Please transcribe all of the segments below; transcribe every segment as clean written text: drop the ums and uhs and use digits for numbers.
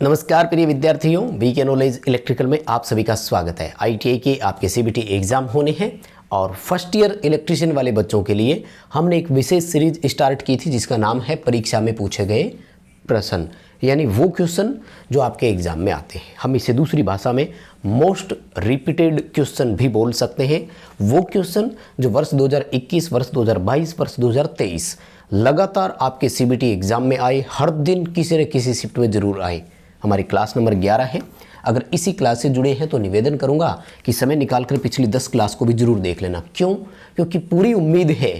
नमस्कार प्रिय विद्यार्थियों, वीके नॉलेज इलेक्ट्रिकल में आप सभी का स्वागत है। आईटीआई के आपके सीबीटी एग्जाम होने हैं और फर्स्ट ईयर इलेक्ट्रिशियन वाले बच्चों के लिए हमने एक विशेष सीरीज स्टार्ट की थी जिसका नाम है परीक्षा में पूछे गए प्रश्न, यानी वो क्वेश्चन जो आपके एग्जाम में आते हैं। हम इसे दूसरी भाषा में मोस्ट रिपीटेड क्वेश्चन भी बोल सकते हैं। वो क्वेश्चन जो वर्ष 2021, वर्ष 2022, वर्ष 2023 लगातार आपके सीबीटी एग्जाम में आए, हर दिन किसी न किसी शिफ्ट में जरूर आए। हमारी क्लास नंबर 11 है। अगर इसी क्लास से जुड़े हैं तो निवेदन करूंगा कि समय निकालकर पिछली 10 क्लास को भी जरूर देख लेना। क्यों? क्योंकि पूरी उम्मीद है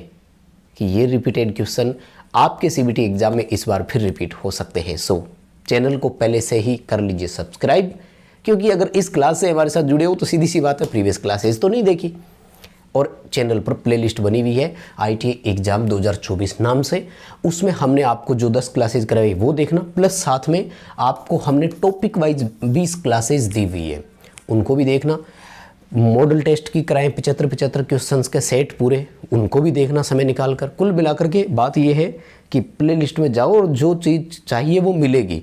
कि ये रिपीटेड क्वेश्चन आपके सीबीटी एग्जाम में इस बार फिर रिपीट हो सकते हैं। सो चैनल को पहले से ही कर लीजिए सब्सक्राइब, क्योंकि अगर इस क्लास से हमारे साथ जुड़े हो तो सीधी सी बात है प्रीवियस क्लासेस तो नहीं देखी। और चैनल पर प्लेलिस्ट बनी हुई है आईटीआई एग्जाम 2024 नाम से, उसमें हमने आपको जो 10 क्लासेस कराई वो देखना, प्लस साथ में आपको हमने टॉपिक वाइज 20 क्लासेस दी हुई है, उनको भी देखना। मॉडल टेस्ट की कराएं 75 क्वेश्चंस के सेट पूरे, उनको भी देखना समय निकाल कर। कुल मिलाकर के बात यह है कि प्लेलिस्ट में जाओ और जो चीज़ चाहिए वो मिलेगी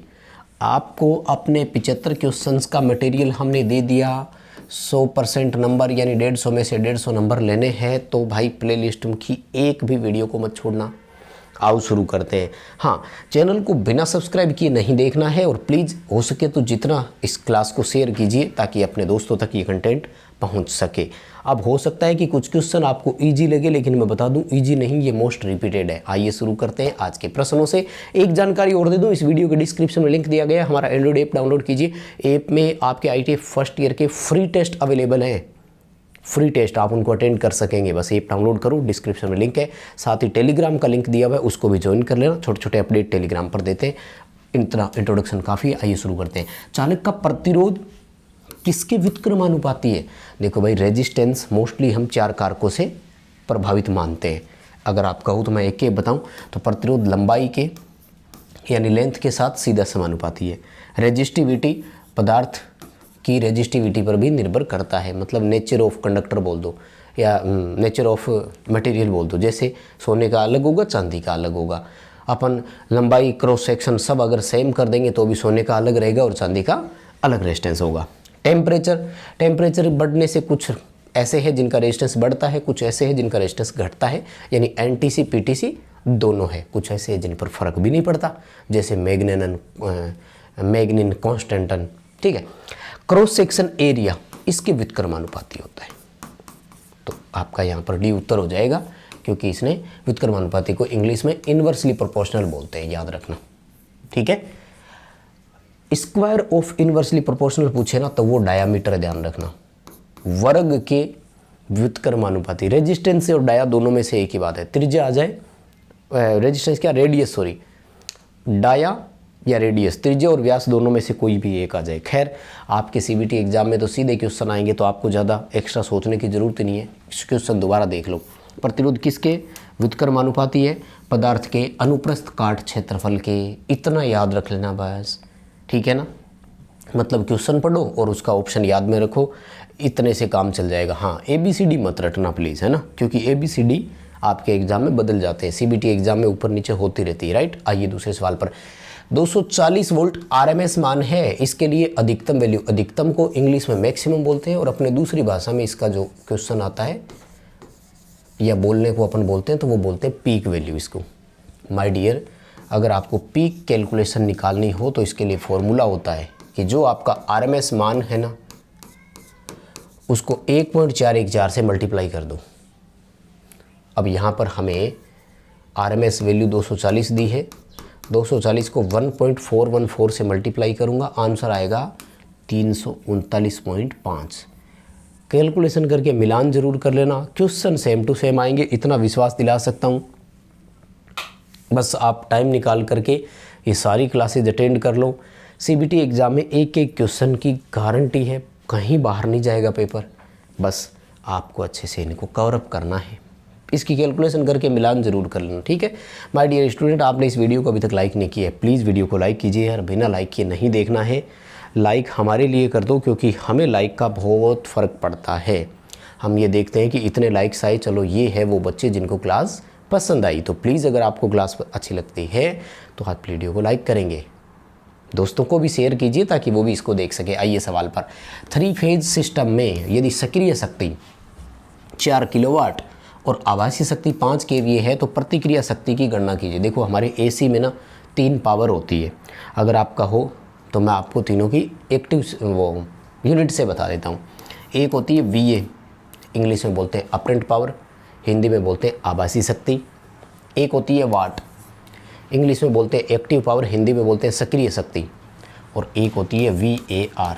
आपको। अपने 75 क्वेश्चंस का मटेरियल हमने दे दिया। 100% नंबर यानी 150 में से 150 नंबर लेने हैं तो भाई प्लेलिस्ट की एक भी वीडियो को मत छोड़ना। आओ शुरू करते हैं। हाँ, चैनल को बिना सब्सक्राइब किए नहीं देखना है और प्लीज़ हो सके तो जितना इस क्लास को शेयर कीजिए ताकि अपने दोस्तों तक ये कंटेंट पहुंच सके। अब हो सकता है कि कुछ क्वेश्चन आपको इजी लगे, लेकिन मैं बता दूं इजी नहीं, ये मोस्ट रिपीटेड है। आइए शुरू करते हैं आज के प्रश्नों से। एक जानकारी और दे दूं, इस वीडियो के डिस्क्रिप्शन में लिंक दिया गया है, हमारा एंड्रॉइड ऐप डाउनलोड कीजिए। ऐप में आपके आईटीआई फर्स्ट ईयर के फ्री टेस्ट अवेलेबल हैं। फ्री टेस्ट आप उनको अटेंड कर सकेंगे, बस ऐप डाउनलोड करो, डिस्क्रिप्शन में लिंक है। साथ ही टेलीग्राम का लिंक दिया हुआ है, उसको भी ज्वाइन कर लेना। छोटे छोटे अपडेट टेलीग्राम पर देते हैं। इतना इंट्रोडक्शन काफ़ी है, आइए शुरू करते हैं। चालक का प्रतिरोध किसके व्युत्क्रमानुपाती है? देखो भाई, रेजिस्टेंस मोस्टली हम 4 कारकों से प्रभावित मानते हैं। अगर आप कहो तो मैं एक एक बताऊं तो प्रतिरोध लंबाई के यानी लेंथ के साथ सीधा समानुपाती है। रेजिस्टिविटी पदार्थ की रेजिस्टिविटी पर भी निर्भर करता है, मतलब नेचर ऑफ कंडक्टर बोल दो या नेचर ऑफ मटेरियल बोल दो। जैसे सोने का अलग होगा, चांदी का अलग होगा। अपन लंबाई क्रॉस सेक्शन सब अगर सेम कर देंगे तो भी सोने का अलग रहेगा और चांदी का अलग रेजिस्टेंस होगा। टेम्परेचर बढ़ने से कुछ ऐसे हैं जिनका रेजिस्टेंस बढ़ता है, कुछ ऐसे हैं जिनका रेजिस्टेंस घटता है, यानी एनटीसी पीटीसी दोनों है। कुछ ऐसे हैं जिन पर फर्क भी नहीं पड़ता, जैसे मैग्निन कॉन्स्टेंटन। ठीक है। क्रॉस सेक्शन एरिया इसके व्युत्क्रमानुपाती होता है, तो आपका यहाँ पर डी उत्तर हो जाएगा, क्योंकि इसने व्युत्क्रमानुपाती को इंग्लिश में इनवर्सली प्रोपोर्शनल बोलते हैं, याद रखना। ठीक है। स्क्वायर ऑफ इनवर्सली प्रोपोर्शनल पूछे ना तो वो डायामीटर ध्यान रखना। वर्ग के व्युत्क्रमानुपाती, रेजिस्टेंस और डाया दोनों में से एक ही बात है। त्रिज्या आ जाए, रेजिस्टेंस क्या, रेडियस सॉरी, डाया या रेडियस, त्रिज्या और व्यास दोनों में से कोई भी एक आ जाए। खैर, आपके सीबीटी एग्जाम में तो सीधे क्वेश्चन आएंगे तो आपको ज़्यादा एक्स्ट्रा सोचने की ज़रूरत नहीं है। क्वेश्चन दोबारा देख लो। प्रतिरोध किसके व्युत्क्रमानुपाती है? पदार्थ के अनुप्रस्थ काट क्षेत्रफल के। इतना याद रख लेना बस, ठीक है ना। मतलब क्वेश्चन पढ़ो और उसका ऑप्शन याद में रखो, इतने से काम चल जाएगा। हाँ, ABCD मत रटना प्लीज़, है ना, क्योंकि ABCD आपके एग्जाम में बदल जाते हैं। सीबीटी एग्जाम में ऊपर नीचे होती रहती है, राइट। आइए दूसरे सवाल पर। 240 वोल्ट RMS मान है, इसके लिए अधिकतम वैल्यू, अधिकतम को इंग्लिश में मैक्सिमम बोलते हैं और अपने दूसरी भाषा में इसका जो क्वेश्चन आता है या बोलने को अपन बोलते हैं तो वो बोलते हैं पीक वैल्यू इसको। माय डियर, अगर आपको पीक कैलकुलेशन निकालनी हो तो इसके लिए फॉर्मूला होता है कि जो आपका RMS मान है ना, उसको 1.414 से मल्टीप्लाई कर दो। अब यहाँ पर हमें RMS वैल्यू 240 दी है, 240 को 1.414 से मल्टीप्लाई करूँगा, आंसर आएगा 339.5। कैलकुलेशन करके मिलान जरूर कर लेना, क्वेश्चन सेम टू सेम आएंगे, इतना विश्वास दिला सकता हूँ। बस आप टाइम निकाल करके ये सारी क्लासेज अटेंड कर लो। सीबीटी एग्ज़ाम में एक एक क्वेश्चन की गारंटी है, कहीं बाहर नहीं जाएगा पेपर। बस आपको अच्छे से इनको कवर अप करना है, इसकी कैलकुलेशन करके मिलान जरूर कर लेना। ठीक है माय डियर स्टूडेंट, आपने इस वीडियो को अभी तक लाइक नहीं किया है, प्लीज़ वीडियो को लाइक कीजिए यार, बिना लाइक किए नहीं देखना है। लाइक हमारे लिए कर दो, क्योंकि हमें लाइक का बहुत फ़र्क पड़ता है। हम ये देखते हैं कि इतने लाइक्स आए, चलो ये है वो बच्चे जिनको क्लास पसंद आई। तो प्लीज़ अगर आपको क्लास अच्छी लगती है तो आप वीडियो को लाइक करेंगे। दोस्तों को भी शेयर कीजिए ताकि वो भी इसको देख सके। आइए सवाल पर, 3 फेज सिस्टम में यदि सक्रिय शक्ति 4 किलोवाट और आभासी शक्ति 5 केवीए है तो प्रतिक्रिया शक्ति की गणना कीजिए। देखो हमारे एसी में ना 3 पावर होती है, अगर आपका हो तो मैं आपको तीनों की एक्टिव वो यूनिट से बता देता हूँ। एक होती है वीए, इंग्लिश में बोलते हैं अपरेंट पावर, हिंदी में बोलते हैं आभासी शक्ति। एक होती है वाट, इंग्लिश में बोलते हैं एक्टिव पावर, हिंदी में बोलते हैं सक्रिय शक्ति। और एक होती है VAR,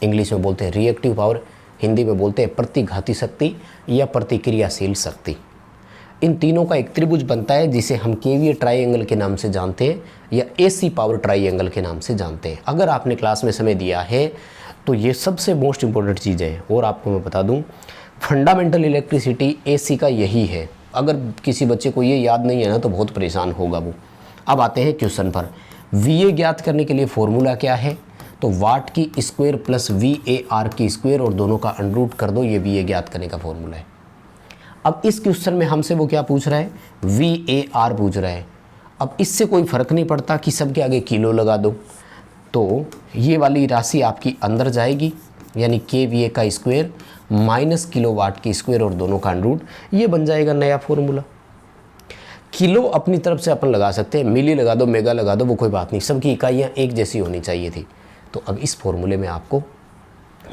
इंग्लिश में बोलते हैं रिएक्टिव पावर, हिंदी में बोलते हैं प्रतिघाती शक्ति या प्रतिक्रियाशील शक्ति। इन तीनों का एक त्रिभुज बनता है जिसे हम केवीए ट्राइंगल के नाम से जानते हैं या AC पावर ट्राइंगल के नाम से जानते हैं। अगर आपने क्लास में समय दिया है तो ये सबसे मोस्ट इम्पोर्टेंट चीज़ है। और आपको मैं बता दूं, फंडामेंटल इलेक्ट्रिसिटी AC का यही है। अगर किसी बच्चे को ये याद नहीं है ना तो बहुत परेशान होगा वो। अब आते हैं क्वेश्चन पर। VA ज्ञात करने के लिए फॉर्मूला क्या है? तो वाट की स्क्वायर प्लस VAR की स्क्वायर और दोनों का अंडर कर दो, ये VA ज्ञात करने का फॉर्मूला है। अब इस क्वेश्चन में हमसे वो क्या पूछ रहा है? VAR पूछ रहा है। अब इससे कोई फ़र्क नहीं पड़ता कि सबके आगे किलो लगा दो, तो ये वाली राशि आपकी अंदर जाएगी, यानी KVA का स्क्वायर माइनस किलोवाट की स्क्वायर और दोनों का अंडर, ये बन जाएगा नया फॉर्मूला। किलो अपनी तरफ से अपन लगा सकते हैं, मिली लगा दो, मेगा लगा दो, वो कोई बात नहीं, सबकी इकाइयाँ एक जैसी होनी चाहिए थी। तो अब इस फॉर्मूले में आपको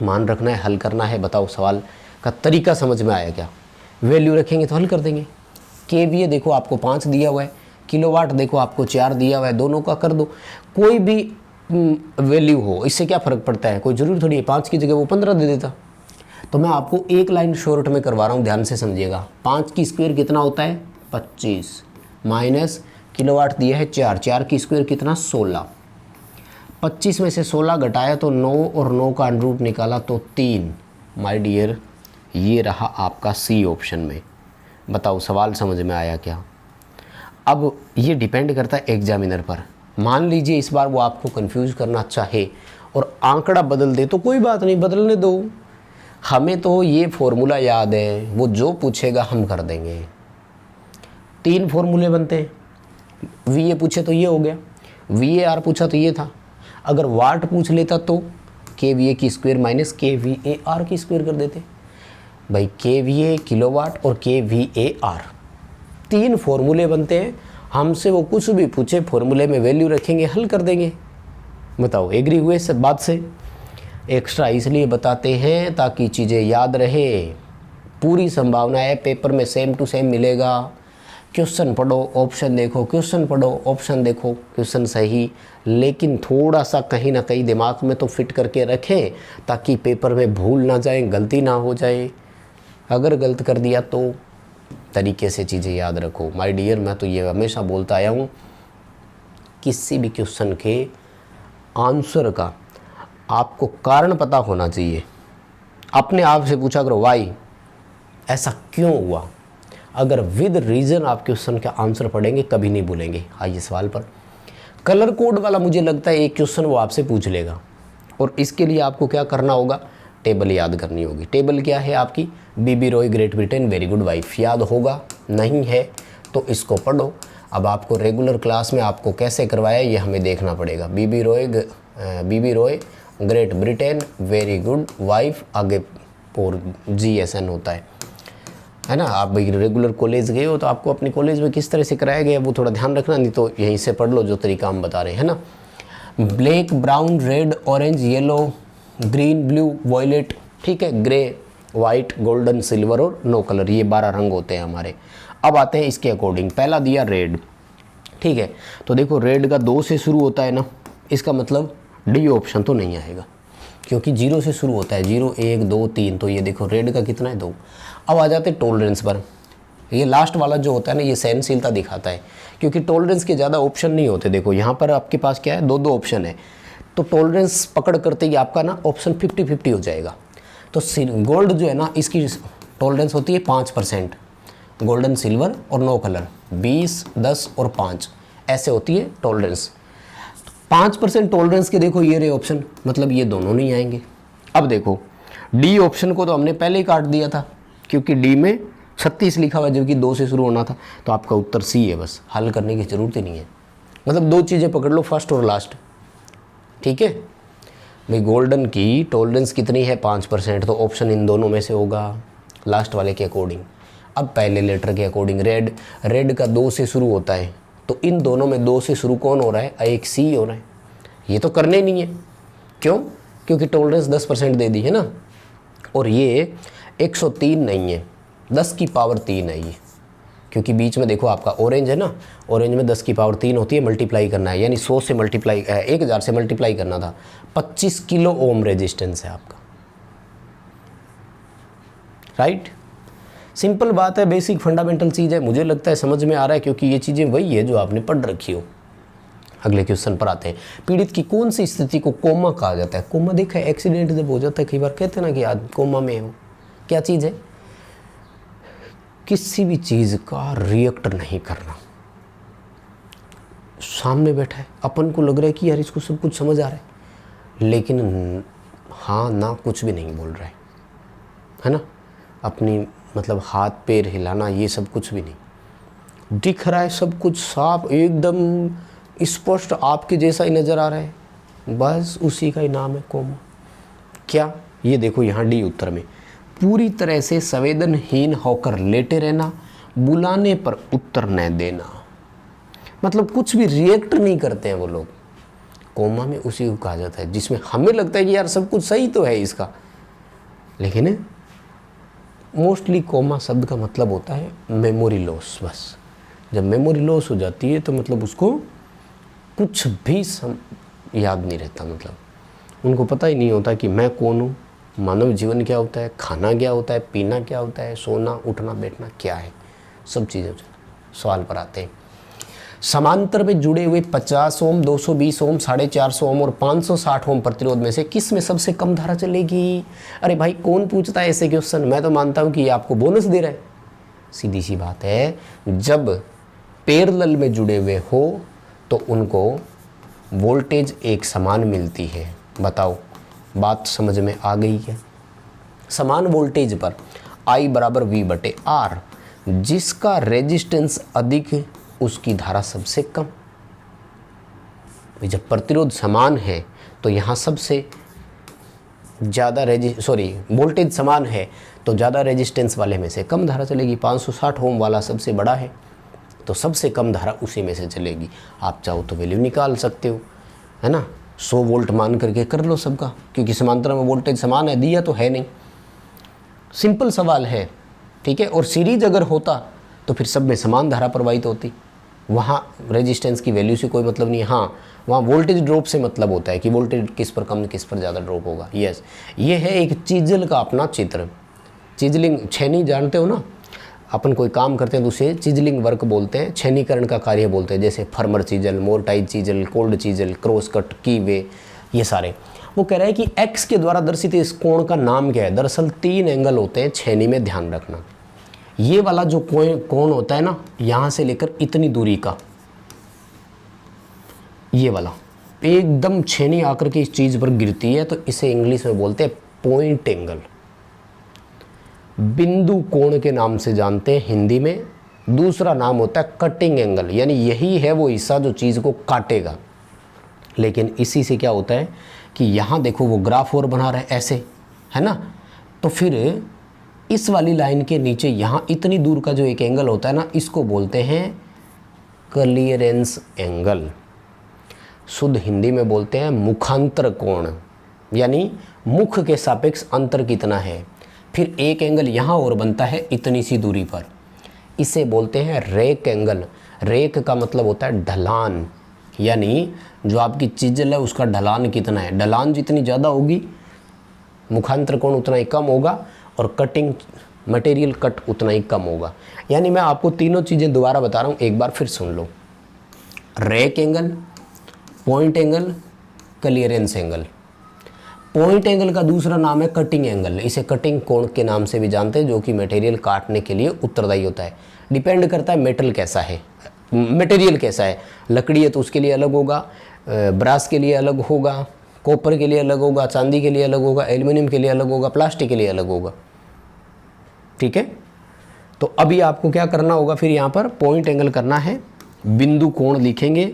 मान रखना है, हल करना है। बताओ सवाल का तरीका समझ में आया क्या? वैल्यू रखेंगे तो हल कर देंगे। KVA देखो आपको 5 दिया हुआ है, किलोवाट देखो आपको 4 दिया हुआ है, दोनों का कर दो। कोई भी वैल्यू हो, इससे क्या फ़र्क पड़ता है? कोई ज़रूरी थोड़ी है 5 की जगह वो 15 दे देता। तो मैं आपको एक लाइन शॉर्ट में करवा रहा हूँ, ध्यान से समझिएगा। 5 की स्क्वायर कितना होता है? 25 माइनस किलोवाट दिया है 4, 4 की स्क्वायर कितना? 16। 25 में से 16 घटाया तो 9 और 9 का अंडर रूट निकाला तो 3। माय डियर, ये रहा आपका C ऑप्शन में। बताओ सवाल समझ में आया क्या? अब ये डिपेंड करता है एग्जामिनर पर। मान लीजिए इस बार वो आपको कंफ्यूज करना चाहे और आंकड़ा बदल दे तो कोई बात नहीं, बदलने दो। हमें तो ये फॉर्मूला याद है, वो जो पूछेगा हम कर देंगे। 3 फॉर्मूले बनते हैं। VA पूछे तो ये हो गया, VAR पूछा तो ये था। अगर वाट पूछ लेता तो KVA की स्क्वायर माइनस KVAR की स्क्वायर कर देते। भाई KVA किलोवाट और KVAR 3 फॉर्मूले बनते हैं। हमसे वो कुछ भी पूछे, फॉर्मूले में वैल्यू रखेंगे, हल कर देंगे। बताओ एग्री हुए सब बात से? एक्स्ट्रा इसलिए बताते हैं ताकि चीज़ें याद रहे। पूरी संभावना है पेपर में सेम टू सेम मिलेगा। क्वेश्चन पढ़ो, ऑप्शन देखो, क्वेश्चन पढ़ो, ऑप्शन देखो, क्वेश्चन सही, लेकिन थोड़ा सा कहीं ना कहीं दिमाग में तो फिट करके रखें ताकि पेपर में भूल ना जाए, गलती ना हो जाए। अगर गलत कर दिया तो तरीके से चीज़ें याद रखो। माय डियर, मैं तो ये हमेशा बोलता आया हूँ, किसी भी क्वेश्चन के आंसर का आपको कारण पता होना चाहिए। अपने आप से पूछा करो वाई, ऐसा क्यों हुआ। अगर विद रीज़न आप क्वेश्चन का आंसर पढ़ेंगे कभी नहीं भूलेंगे। आइए सवाल पर। कलर कोड वाला मुझे लगता है एक क्वेश्चन वो आपसे पूछ लेगा, और इसके लिए आपको क्या करना होगा? टेबल याद करनी होगी। टेबल क्या है आपकी? B B Roy Great Britain very good wife. याद होगा? नहीं है तो इसको पढ़ो। अब आपको रेगुलर क्लास में आपको कैसे करवाया ये हमें देखना पड़ेगा। B B Roy Great Britain very good wife, आगे और GSN होता है ना। आप रेगुलर कॉलेज गए हो तो आपको अपने कॉलेज में किस तरह से कराया गया वो थोड़ा ध्यान रखना, नहीं तो यहीं से पढ़ लो जो तरीका हम बता रहे हैं ना। Black, brown, red, orange, yellow, green, blue, violet, ठीक है, ग्रे, वाइट, गोल्डन, सिल्वर और नो कलर, ये 12 रंग होते हैं हमारे। अब आते हैं इसके अकॉर्डिंग। पहला दिया रेड, ठीक है, तो देखो रेड का 2 से शुरू होता है ना, इसका मतलब डी ऑप्शन तो नहीं आएगा क्योंकि 0 से शुरू होता है। 0, 1, 2, 3, तो ये देखो रेड का कितना है? 2। अब आ जाते टॉलरेंस पर। ये लास्ट वाला जो होता है ना, ये सहनशीलता दिखाता है क्योंकि टॉलरेंस के ज़्यादा ऑप्शन नहीं होते। देखो यहाँ पर आपके पास क्या है? 2 ऑप्शन है, तो टॉलरेंस पकड़ करते ही आपका ना ऑप्शन 50-50 हो जाएगा। तो गोल्ड जो है ना, इसकी टॉलरेंस होती है 5%, गोल्डन, सिल्वर और नो कलर 20, 10 और 5 ऐसे होती है टॉलरेंस। 5% टॉलरेंस के देखो ये रहे ऑप्शन, मतलब ये दोनों नहीं आएंगे। अब देखो डी ऑप्शन को तो हमने पहले ही काट दिया था क्योंकि डी में 36 लिखा हुआ जबकि 2 से शुरू होना था, तो आपका उत्तर C है। बस हल करने की ज़रूरत ही नहीं है। मतलब 2 चीज़ें पकड़ लो, फर्स्ट और लास्ट। ठीक है भाई। गोल्डन की टॉलरेंस कितनी है 5%, तो ऑप्शन इन दोनों में से होगा लास्ट वाले के अकॉर्डिंग। अब पहले लेटर के अकॉर्डिंग रेड का 2 से शुरू होता है, तो इन दोनों में 2 से शुरू कौन हो रहा है, एक सी हो रहा है। ये तो करने नहीं है, क्यों, क्योंकि टॉलरेंस 10% दे दी है ना, और ये 103 नहीं है, 10 की पावर 3 है ये, क्योंकि बीच में देखो आपका ऑरेंज है ना, ऑरेंज में 10 की पावर 3 होती है, मल्टीप्लाई करना है, यानी 100 से मल्टीप्लाई 1000 से मल्टीप्लाई करना था। 25 किलो ओम रेजिस्टेंस है आपका, राइट। सिंपल बात है, बेसिक फंडामेंटल चीज़ है, मुझे लगता है समझ में आ रहा है, क्योंकि ये चीज़ें वही है जो आपने पढ़ रखी हो। अगले क्वेश्चन पर आते हैं। पीड़ित की कौन सी स्थिति को कोमा कहा जाता है। कोमा देखा है, एक्सीडेंट जब हो जाता है कई बार कहते हैं ना कि आज कोमा में हो, क्या चीज़ है, किसी भी चीज़ का रिएक्ट नहीं करना। सामने बैठा है, अपन को लग रहा है कि यार इसको सब कुछ समझ आ रहा है, लेकिन हाँ ना कुछ भी नहीं बोल रहा है ना, अपनी मतलब हाथ पैर हिलाना ये सब कुछ भी नहीं, दिख रहा है सब कुछ साफ एकदम स्पष्ट आपके जैसा ही नज़र आ रहा है, बस उसी का ही नाम है कोमा। क्या, ये देखो यहाँ डी उत्तर में, पूरी तरह से संवेदनहीन होकर लेटे रहना, बुलाने पर उत्तर न देना, मतलब कुछ भी रिएक्ट नहीं करते हैं वो लोग, कोमा में उसी को कहा जाता है। जिसमें हमें लगता है कि यार सब कुछ सही तो है इसका, लेकिन मोस्टली कोमा शब्द का मतलब होता है मेमोरी लॉस। बस जब मेमोरी लॉस हो जाती है तो मतलब उसको कुछ भी याद नहीं रहता, मतलब उनको पता ही नहीं होता कि मैं कौन हूँ, मानव जीवन क्या होता है, खाना क्या होता है, पीना क्या होता है, सोना उठना बैठना क्या है, सब चीज़ें। सवाल पर आते हैं। समांतर में जुड़े हुए 50 ओम, 220 ओम, 450 ओम और 560 ओम प्रतिरोध में से किस में सबसे कम धारा चलेगी। अरे भाई कौन पूछता है ऐसे क्वेश्चन, मैं तो मानता हूँ कि ये आपको बोनस दे रहा है। सीधी सी बात है, जब पैरेलल में जुड़े हुए हो तो उनको वोल्टेज एक समान मिलती है। बताओ बात समझ में आ गई क्या। समान वोल्टेज पर I बराबर V बटे R, जिसका रेजिस्टेंस अधिक उसकी धारा सबसे कम। जब प्रतिरोध समान है तो यहाँ सबसे ज़्यादा वोल्टेज समान है तो ज़्यादा रेजिस्टेंस वाले में से कम धारा चलेगी। 560 ओम वाला सबसे बड़ा है तो सबसे कम धारा उसी में से चलेगी। आप चाहो तो वैल्यू निकाल सकते हो, है ना, 100 वोल्ट मान करके कर लो सबका, क्योंकि समांतर में वोल्टेज समान है, दिया तो है नहीं, सिंपल सवाल है, ठीक है। और सीरीज अगर होता तो फिर सब में समान धारा प्रवाहित होती, वहाँ रेजिस्टेंस की वैल्यू से कोई मतलब नहीं है। हाँ, वहाँ वोल्टेज ड्रॉप से मतलब होता है कि वोल्टेज किस पर कम किस पर ज़्यादा ड्रॉप होगा। यस, ये है एक चीजल का अपना चित्र। चिजलिंग, छेनी जानते हो ना, अपन कोई काम करते हैं तो उसे चिजलिंग वर्क बोलते हैं, छेनीकरण का कार्य बोलते हैं, जैसे firmer chisel, mortise chisel, cold chisel, cross cut, keyway, ये सारे। वो कह रहा है कि एक्स के द्वारा दर्शित इस कोण का नाम क्या है। दरअसल 3 एंगल होते हैं छेनी में, ध्यान रखना। ये वाला जो कोण होता है ना, यहाँ से लेकर इतनी दूरी का, ये वाला एकदम छेनी आकर के इस चीज़ पर गिरती है तो इसे इंग्लिश में बोलते हैं पॉइंट एंगल, बिंदु कोण के नाम से जानते हैं हिंदी में। दूसरा नाम होता है कटिंग एंगल, यानी यही है वो हिस्सा जो चीज़ को काटेगा। लेकिन इसी से क्या होता है कि यहाँ देखो वो ग्राफ और बना रहा है ऐसे, है ना, तो फिर इस वाली लाइन के नीचे यहाँ इतनी दूर का जो एक एंगल होता है ना, इसको बोलते हैं क्लियरेंस एंगल। शुद्ध हिंदी में बोलते हैं मुखांतर कोण, यानी मुख के सापेक्ष अंतर कितना है। फिर एक एंगल यहाँ और बनता है इतनी सी दूरी पर, इसे बोलते हैं रेक एंगल। रेक का मतलब होता है ढलान, यानी जो आपकी चिजल है उसका ढलान कितना है। ढलान जितनी ज़्यादा होगी मुखांतर कोण उतना ही कम होगा, और कटिंग मटेरियल कट उतना ही कम होगा। यानी मैं आपको तीनों चीज़ें दोबारा बता रहा हूँ, एक बार फिर सुन लो। Rake angle, point angle, clearance angle. Point angle का दूसरा नाम है कटिंग एंगल, इसे कटिंग कोण के नाम से भी जानते हैं, जो कि मटेरियल काटने के लिए उत्तरदायी होता है। डिपेंड करता है मेटल कैसा है, मटेरियल कैसा है। लकड़ी है तो उसके लिए अलग होगा, ब्रास के लिए अलग होगा, कॉपर के लिए अलग होगा, चांदी के लिए अलग होगा, एल्युमिनियम के लिए अलग होगा, प्लास्टिक के लिए अलग होगा, ठीक है। तो अभी आपको क्या करना होगा, फिर यहाँ पर पॉइंट एंगल करना है, बिंदु कोण लिखेंगे,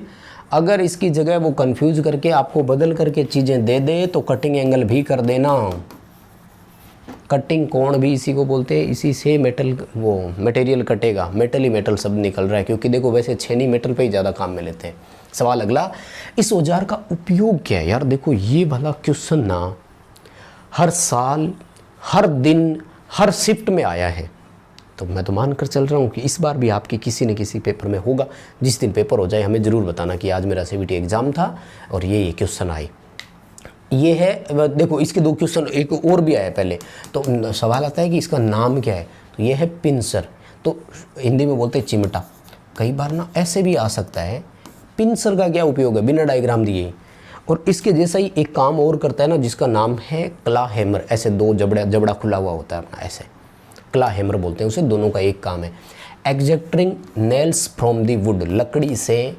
अगर इसकी जगह वो कंफ्यूज करके आपको बदल करके चीज़ें दे दे तो कटिंग एंगल भी कर देना। कटिंग कोण भी इसी को बोलते हैं, इसी से मेटल वो मटेरियल कटेगा। मेटल ही मेटल शब्द निकल रहा है, क्योंकि देखो वैसे छेनी मेटल पे ही ज़्यादा काम में लेते हैं। सवाल अगला, इस औजार का उपयोग क्या है? यार देखो ये भला क्वेश्चन ना हर साल, हर दिन, हर शिफ्ट में आया है, तो मैं तो मान कर चल रहा हूँ कि इस बार भी आपके किसी न किसी पेपर में होगा। जिस दिन पेपर हो जाए हमें ज़रूर बताना कि आज मेरा CBT एग्ज़ाम था और ये क्वेश्चन आए। ये है, देखो इसके 2 क्वेश्चन, एक और भी आया पहले। तो सवाल आता है कि इसका नाम क्या है, तो ये है पिंसर। तो हिंदी में बोलते हैं चिमटा। कई बार ना ऐसे भी आ सकता है, पिंसर का क्या उपयोग है, बिना डायग्राम दिए। और इसके जैसा ही एक काम और करता है ना, जिसका नाम है क्ला हैमर। ऐसे 2 जबड़ा खुला हुआ होता है अपना, ऐसे क्ला हैमर बोलते हैं उसे। दोनों का एक काम है, extracting nails from the wood, लकड़ी से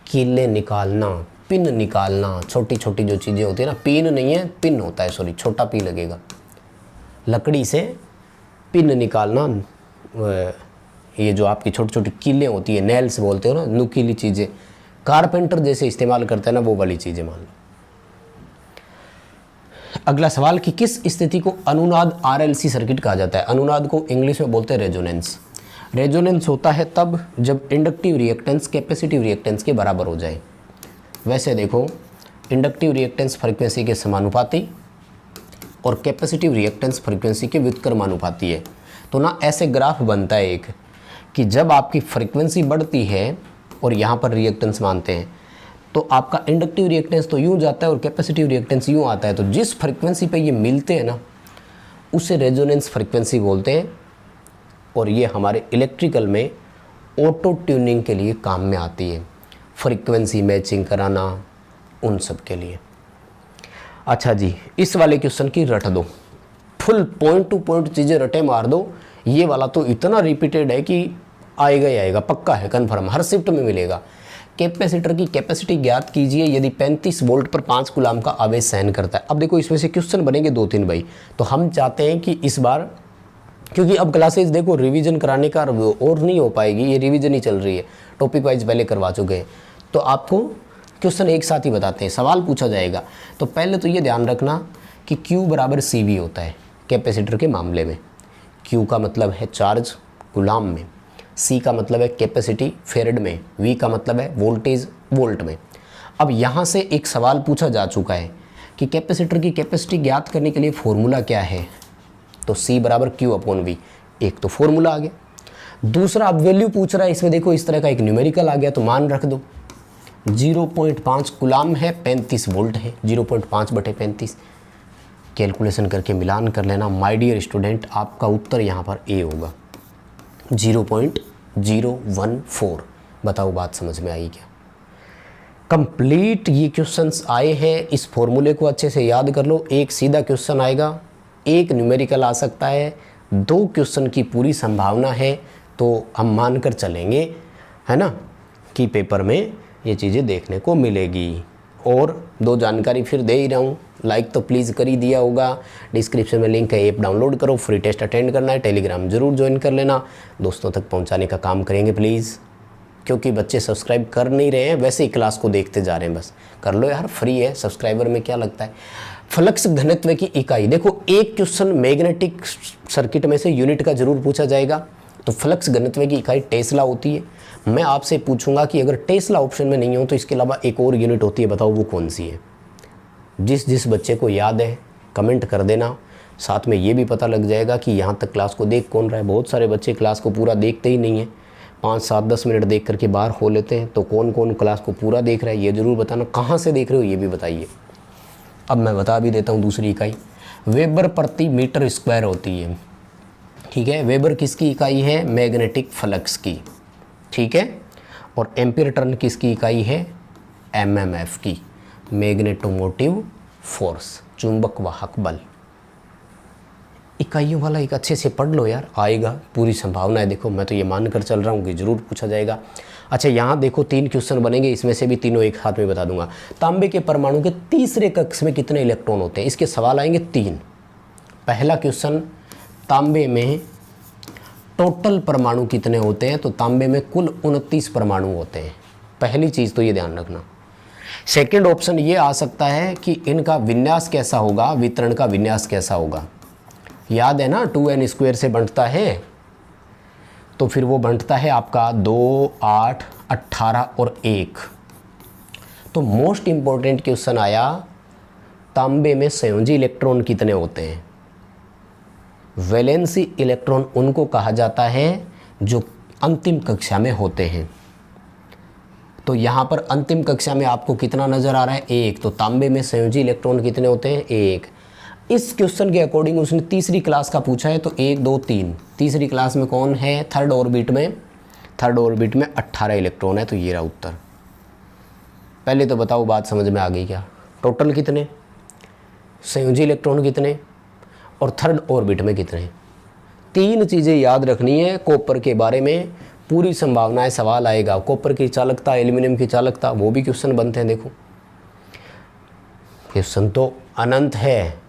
कीले निकालना, पिन निकालना। छोटी छोटी जो चीज़ें होती है ना, पिन नहीं है पिन होता है, सॉरी छोटा पी लगेगा। लकड़ी से पिन निकालना, ये जो आपकी छोटी छोटी कीलें होती है, नेल्स बोलते हो ना, नुकीली चीज़ें, कारपेंटर जैसे इस्तेमाल करता है ना, वो वाली चीज़ें मान लो। अगला सवाल कि किस स्थिति को अनुनाद RLC सर्किट कहा जाता है? अनुनाद को इंग्लिश में बोलते हैं रेजोनेंस। रेजोनेंस होता है तब जब इंडक्टिव रिएक्टेंस कैपेसिटिव रिएक्टेंस के बराबर हो जाए। वैसे देखो, इंडक्टिव रिएक्टेंस फ्रीक्वेंसी के समानुपाती और कैपेसिटिव रिएक्टेंस फ्रीक्वेंसी के व्युत्क्रमानुपाती है। तो ना ऐसे ग्राफ बनता है एक, कि जब आपकी फ्रीक्वेंसी बढ़ती है और यहाँ पर रिएक्टेंस मानते हैं, तो आपका इंडक्टिव रिएक्टेंस तो यूँ जाता है और कैपेसिटिव रिएक्टेंस यूँ आता है। तो जिस फ्रीक्वेंसी पे ये मिलते हैं ना, उसे रेजोनेंस फ्रीक्वेंसी बोलते हैं। और ये हमारे इलेक्ट्रिकल में ऑटो ट्यूनिंग के लिए काम में आती है, फ्रीक्वेंसी मैचिंग कराना, उन सब के लिए। अच्छा जी, इस वाले क्वेश्चन की रट दो, फुल पॉइंट टू पॉइंट चीज़ें रटे मार दो। ये वाला तो इतना रिपीटेड है कि आएगा ही आएगा, पक्का है, कन्फर्म, हर शिफ्ट में मिलेगा। कैपेसिटर की कैपेसिटी ज्ञात कीजिए यदि 35 वोल्ट पर 5 कूलाम का आवेश सहन करता है। अब देखो इसमें से क्वेश्चन बनेंगे 2-3 भाई, तो हम चाहते हैं कि इस बार, क्योंकि अब क्लासेस देखो रिवीजन कराने का और नहीं हो पाएगी, ये रिवीजन ही चल रही है, टॉपिक वाइज पहले करवा चुके हैं, तो आपको क्वेश्चन एक साथ ही बताते हैं, सवाल पूछा जाएगा। तो पहले तो ये ध्यान रखना कि Q बराबर CV होता है कैपेसिटर के मामले में। Q का मतलब है चार्ज कूलाम में, C का मतलब है कैपेसिटी फेरेड में, V का मतलब है वोल्टेज वोल्ट में। अब यहाँ से एक सवाल पूछा जा चुका है कि कैपेसिटर की कैपेसिटी ज्ञात करने के लिए फॉर्मूला क्या है, तो C बराबर Q/V, एक तो फॉर्मूला आ गया। दूसरा अब वैल्यू पूछ रहा है, इसमें देखो इस तरह का एक न्यूमेरिकल आ गया, तो मान रख दो 0.5 कूलाम है, 35 वोल्ट है, 0.5/35 कैलकुलेशन करके मिलान कर लेना। माय डियर स्टूडेंट, आपका उत्तर यहाँ पर A होगा, 0.014। बताओ बात समझ में आई क्या? कंप्लीट ये क्वेश्चंस आए हैं, इस फॉर्मूले को अच्छे से याद कर लो। एक सीधा क्वेश्चन आएगा, एक न्यूमेरिकल आ सकता है, 2 क्वेश्चन की पूरी संभावना है। तो हम मान कर चलेंगे, है ना, कि पेपर में ये चीज़ें देखने को मिलेगी। और 2 जानकारी फिर दे ही रहा हूँ, लाइक तो प्लीज़ कर ही दिया होगा, डिस्क्रिप्शन में लिंक है, ऐप डाउनलोड करो, फ्री टेस्ट अटेंड करना है, टेलीग्राम जरूर ज्वाइन कर लेना, दोस्तों तक पहुँचाने का काम करेंगे प्लीज़, क्योंकि बच्चे सब्सक्राइब कर नहीं रहे हैं, वैसे ही क्लास को देखते जा रहे हैं। बस कर लो यार, फ्री है, सब्सक्राइबर में क्या लगता है। फ्लक्स घनत्व की इकाई, देखो एक क्वेश्चन मैग्नेटिक सर्किट में से यूनिट का जरूर पूछा जाएगा, तो फ्लक्स घनत्व की इकाई टेस्ला होती है। मैं आपसे पूछूंगा कि अगर टेस्ला ऑप्शन में नहीं हो तो इसके अलावा एक और यूनिट होती है, बताओ वो कौन सी है? जिस बच्चे को याद है कमेंट कर देना, साथ में ये भी पता लग जाएगा कि यहाँ तक क्लास को देख कौन रहा है। बहुत सारे बच्चे क्लास को पूरा देखते ही नहीं है, 5, 7, 10 मिनट देख करके बाहर हो लेते हैं। तो कौन कौन क्लास को पूरा देख रहा है ये ज़रूर बताना, कहाँ से देख रहे हो ये भी बताइए। अब मैं बता भी देता हूँ दूसरी इकाई, वेबर प्रति मीटर स्क्वायर होती है, ठीक है। वेबर किसकी इकाई है? मैग्नेटिक फ्लक्स की, ठीक है। और एम्पीयर टर्न किसकी इकाई है? MMF की, मैग्नेटोमोटिव फोर्स, चुंबक वाहक बल। इकाइयों वाला एक अच्छे से पढ़ लो यार, आएगा, पूरी संभावना है। देखो मैं तो ये मान कर चल रहा हूँ कि ज़रूर पूछा जाएगा। अच्छा यहाँ देखो 3 क्वेश्चन बनेंगे, इसमें से भी तीनों एक हाथ में बता दूंगा। तांबे के परमाणु के तीसरे कक्ष में कितने इलेक्ट्रॉन होते हैं? इसके सवाल आएंगे 3। पहला क्वेश्चन, तांबे में टोटल परमाणु कितने होते हैं? तो तांबे में कुल 29 परमाणु होते हैं। पहली चीज़ तो ये ध्यान रखना, सेकंड ऑप्शन ये आ सकता है कि इनका विन्यास कैसा होगा, वितरण का विन्यास कैसा होगा। याद है ना 2n² से बंटता है, तो फिर वो बंटता है आपका 2, 8, 18 और 1। तो मोस्ट इम्पोर्टेंट क्वेश्चन आया, तांबे में संयोजी इलेक्ट्रॉन कितने होते हैं। वैलेंसी इलेक्ट्रॉन उनको कहा जाता है जो अंतिम कक्षा में होते हैं। तो यहाँ पर अंतिम कक्षा में आपको कितना नज़र आ रहा है, 1। तो तांबे में संयोजी इलेक्ट्रॉन कितने होते हैं, 1। इस क्वेश्चन के अकॉर्डिंग उसने तीसरी क्लास का पूछा है, तो 1, 2, 3 तीसरी क्लास में कौन है, थर्ड ऑर्बिट में 18 इलेक्ट्रॉन है। तो ये रहा उत्तर। पहले तो बताओ बात समझ में आ गई क्या, टोटल कितने, संयोजी इलेक्ट्रॉन कितने और थर्ड ऑर्बिट में कितने। 3 चीज़ें याद रखनी है। कॉपर के बारे में पूरी संभावनाएं सवाल आएगा, कॉपर की चालकता, एल्यूमिनियम की चालकता, वो भी क्वेश्चन बनते हैं। देखो क्वेश्चन तो अनंत है,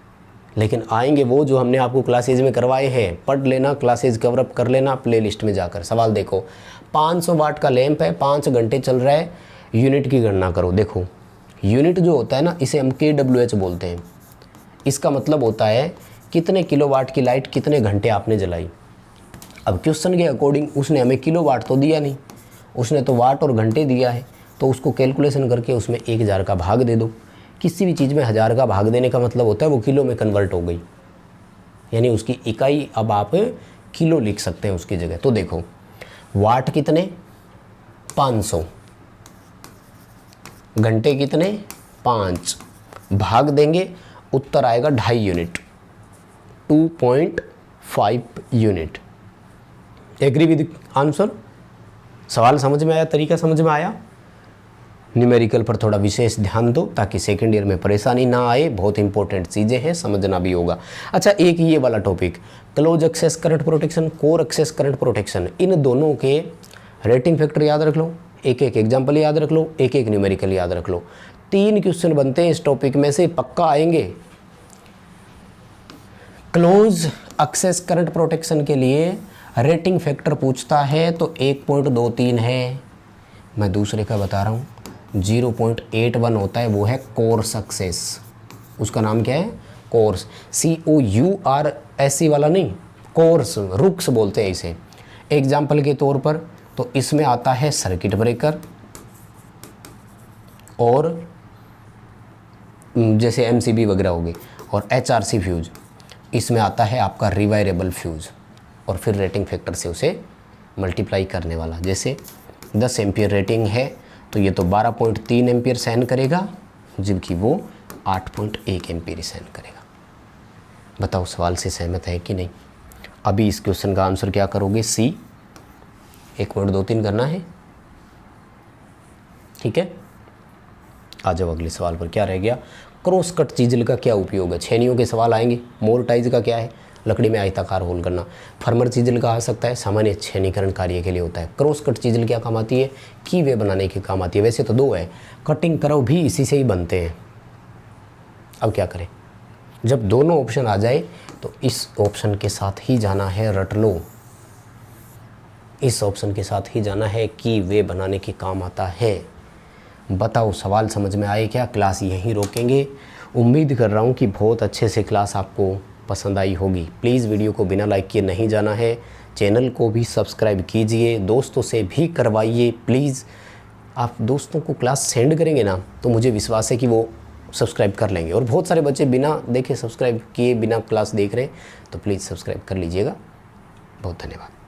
लेकिन आएंगे वो जो हमने आपको क्लासेज में करवाए हैं। पढ़ लेना, क्लासेज कवरअप कर लेना प्लेलिस्ट में जाकर। सवाल देखो, 500 वाट का लैंप है, 5 घंटे चल रहा है, यूनिट की गणना करो। देखो यूनिट जो होता है ना, इसे हम kWh बोलते हैं। इसका मतलब होता है कितने किलोवाट की लाइट कितने घंटे आपने जलाई। अब क्वेश्चन के अकॉर्डिंग उसने हमें किलोवाट तो दिया नहीं, उसने तो वाट और घंटे दिया है। तो उसको कैलकुलेशन करके उसमें 1000 का भाग दे दो। किसी भी चीज़ में 1000 का भाग देने का मतलब होता है वो किलो में कन्वर्ट हो गई, यानी उसकी इकाई अब आप किलो लिख सकते हैं उसकी जगह। तो देखो वाट कितने, 500, घंटे कितने, 5, भाग देंगे, उत्तर आएगा 2.5 unit, 2.5 unit. Agree with answer. सवाल समझ में आया, तरीका समझ में आया। न्यूमेरिकल पर थोड़ा विशेष ध्यान दो ताकि सेकेंड ईयर में परेशानी ना आए। बहुत इंपॉर्टेंट चीज़ें हैं, समझना भी होगा। अच्छा, एक ये वाला topic, close excess current protection, core excess current protection, इन दोनों के रेटिंग फैक्टर याद रख लो, एक एग्जाम्पल याद रख लो, एक न्यूमेरिकल याद रख लो। 3 क्वेश्चन बनते हैं इस टॉपिक में से, पक्का आएंगे। क्लोज एक्सेस करंट प्रोटेक्शन के लिए रेटिंग फैक्टर पूछता है तो 1.23 है। मैं दूसरे का बता रहा हूँ, 0.81 होता है, वो है कोर्स एक्सेस। उसका नाम क्या है, कोर्स, COURS वाला नहीं, कोर्स, रुक्स बोलते हैं इसे। एग्जाम्पल के तौर पर तो इसमें आता है सर्किट ब्रेकर, और जैसे MCB वगैरह होगी, और HRC फ्यूज। इसमें आता है आपका रिवायरेबल फ्यूज, और फिर रेटिंग फैक्टर से उसे मल्टीप्लाई करने वाला। जैसे 10 एम्पियर रेटिंग है तो ये तो 12.3 एम्पियर सहन करेगा, जबकि वो 8.1 एम्पियर सहन करेगा। बताओ सवाल से सहमत है कि नहीं। अभी इस क्वेश्चन का आंसर क्या करोगे, C 1.23 करना है, ठीक है। आ जाओ अगले सवाल पर। क्या रह गया, क्रॉस कट चीजल का क्या उपयोग है। छेनियों के सवाल आएंगे। मोर्टाइज का क्या है, लकड़ी में आयताकार होल करना। फर्मर चीजल का आ सकता है, सामान्य छेनीकरण कार्य के लिए होता है। क्रॉस कट चीजल क्या काम आती है, की वे बनाने के काम आती है। वैसे तो 2 है, कटिंग करव भी इसी से ही बनते हैं। अब क्या करें, जब दोनों ऑप्शन आ जाए तो इस ऑप्शन के साथ ही जाना है, रट लो। इस ऑप्शन के साथ ही जाना है, की वे बनाने के काम आता है। बताओ सवाल समझ में आए क्या। क्लास यहीं रोकेंगे। उम्मीद कर रहा हूँ कि बहुत अच्छे से क्लास आपको पसंद आई होगी। प्लीज़ वीडियो को बिना लाइक किए नहीं जाना है। चैनल को भी सब्सक्राइब कीजिए, दोस्तों से भी करवाइए प्लीज़। आप दोस्तों को क्लास सेंड करेंगे ना तो मुझे विश्वास है कि वो सब्सक्राइब कर लेंगे। और बहुत सारे बच्चे बिना देखे सब्सक्राइब किए बिना क्लास देख रहे हैं, तो प्लीज़ सब्सक्राइब कर लीजिएगा। बहुत धन्यवाद।